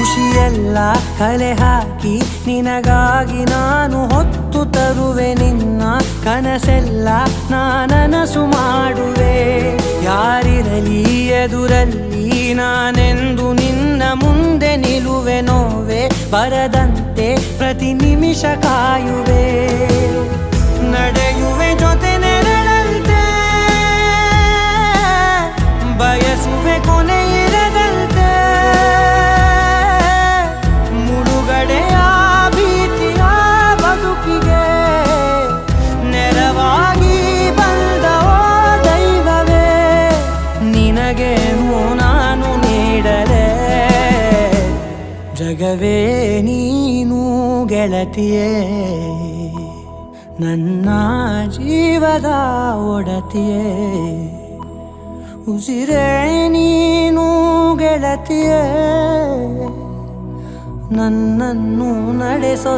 ಖುಷಿಯೆಲ್ಲ ಕಲೆ ಹಾಕಿ ನಿನಗಾಗಿ ನಾನು ಹೊತ್ತು ತರುವೆ ನಿನ್ನ ಕನಸೆಲ್ಲ ನಾನನಸು ಮಾಡುವೆ ಯಾರಿರಲಿ ಎದುರಲ್ಲಿ ನಾನೆಂದು ನಿನ್ನ ಮುಂದೆ ನಿಲ್ಲುವೆ ನೋವೆ ಬರದಂತೆ ಪ್ರತಿ ನಿಮಿಷ ಕಾಯುವೆ ನಡೆಯುವೆ ಜೊತೆ ನೆರಳಂತೆ ಬಯಸುವೆ ಕೊನೆ ಇರದಂತೆ ಮುಳುಗಡೆಯ ಭೀತಿಯ ಬದುಕಿಗೆ ನೆರವಾಗಿ ಬಂದವೋ ದೈವವೇ ನಿನಗೇನು ನಾನು ನೀಡಲೆ ಜಗವೇ ನೀನು ಗೆಳತಿಯೇ ನನ್ನ ಜೀವದ ಒಡತಿಯೇ ಉಸಿರೇ ನೀನು ಗೆಳತಿಯೇ ನನ್ನನ್ನು ನಡೆಸೋ